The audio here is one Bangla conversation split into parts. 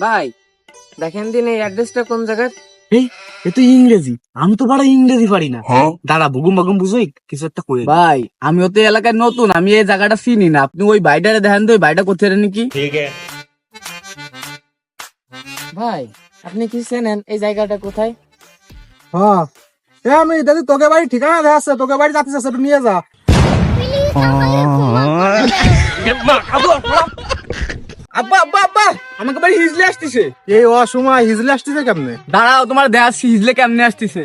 ভাই দেখেন দিন এই অ্যাড্রেসটা কোন জায়গার? এই এ তো ইংরেজি, আমি তো বড় ইংরেজি পারি না। দাঁড়া বুগুম বাগুম বুঝোই কিছু একটা কই। ভাই আমিও তো এই এলাকায় নতুন, আমি এই জায়গাটা চিনি না। আপনি ওই বাইটারে দেখেন তো, ওই বাইটা কোথায় নাকি। ठीक है। ভাই আপনি কি চেনেন এই জায়গাটা কোথায়? হ্যাঁ এ আমি দাদি তোকে বাড়ি ঠিকানা দেয়া আছে, তোকে বাড়ি যাতে আছে, একটু নিয়ে যা। আব্বা আব্বা আব্বা, আমাকে বাড়ি হিজলে আসতেছে। এই অসময় হিজলে আসতেছে কেমনে? দাঁড়াও, তোমার দেখাচ্ছি হিজলে কেমনে আসতেছে।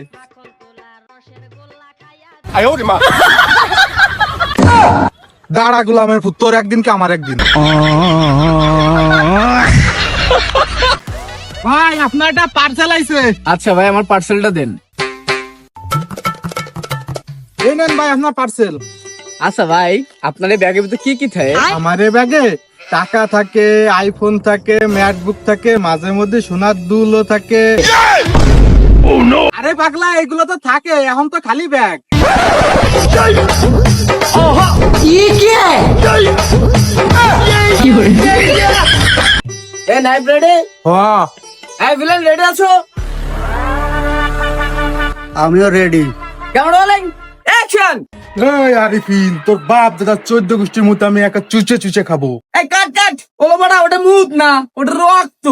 দাঁড়া গুলামের পুত, তোর একদিন কি আমার একদিন। ভাই আপনার একটা পার্সেল আইছে। আচ্ছা ভাই, আমার পার্সেলটা দেন। এই নেন ভাই আপনার পার্সেল। আচ্ছা ভাই, আপনার এই ব্যাগের ভিতরে কি কি থাকে? আমার এই ব্যাগে টাকা থাকে, আইফোন থাকে, ম্যাকবুক থাকে, মাঝে মধ্যে সোনার দুলও থাকে। আরে পাগলা, এগুলো তো থাকে, এখন তো খালি ব্যাগ। এ নাইট রেডি? হ্যাঁ এই ভিলেন রেডি আছো? আমিও রেডি। কেমন বলেন? অ্যাকশন! এই আরিফিন, তোর বাপ দাদা 14 গোষ্ঠীর মতো আমি একা চুচে চুচে খাবো। এই কাট কাট, ওলো বড়া, ওটা মুখ না, ওটা রক্ত।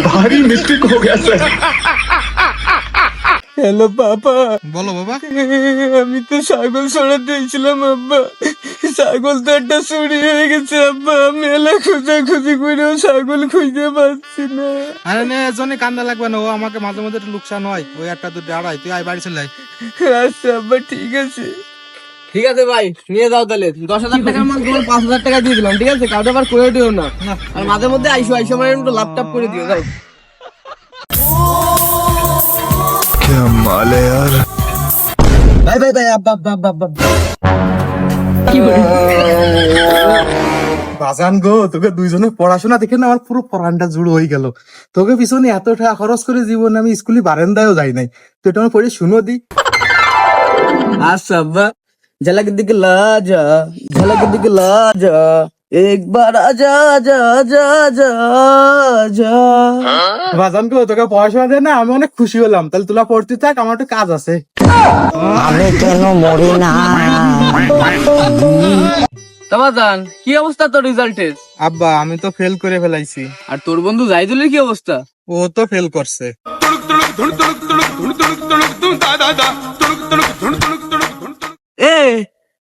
ভারী মিস্টেক হয়ে গেছে। হ্যালো বাবা। বলো বাবা। আমি তো ছাগল ছড়া দিয়েছিলাম আব্বা, ছাগল তো একটা চুরি হয়ে গেছে আব্বা। আমি এলা খোঁজাখুঁজি করেও ছাগল খুঁজে পাচ্ছি না। আরে নে জনে কান্দা লাগবে না, ও আমাকে মাঝে মধ্যে একটু লোকসান হয়, ওই একটা দুটো আড়াই, তুই আয় বাড়ি চলে আয়। আচ্ছা আব্বা, ঠিক আছে। ঠিক আছে ভাই, নিয়ে যাও তাহলে। 10,000 টাকার মাল তোমার 5,000 টাকা দিয়ে দিলাম, ঠিক আছে? কাউকে আবার করে দিও না। আর মাঝে মধ্যে আইসো আইসো, আমার একটু ল্যাপটপ করে দিও, যাও। ভাই ভাই ভাই, আব্বা আব্বা আব্বা আব্বা। বাজান গো, তোকে দুইজনে পড়াশোনা দেখে না আমার পুরো পরানটা জুড়ো হয়ে গেল। তোকে পিছনে এত টাকা খরচ করে জীবন আমি স্কুলে বারান্দায়ও যাই নাই, তো এটা আমার পড়ে শুনো দি। আচ্ছা আব্বা, ঝলক দিখলা যা, ঝলক দিখলা যা, একবার আজা যা যা যা যা। বাজান গো, তোকে পড়াশোনা দেয় না আমি অনেক খুশি হলাম। তাহলে তোলা পড়তে থাক, আমার একটু কাজ আছে। তাবাজান, কি অবস্থা তোর রেজাল্টের? আব্বা আমি তো ফেল করে ফেলাইছি। আর তোর বন্ধু জাইদুলের কি অবস্থা? ও তো ফেল করছে। এ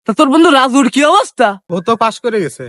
তা তোর বন্ধু রাজুর কি অবস্থা? ও তো পাশ করে গেছে।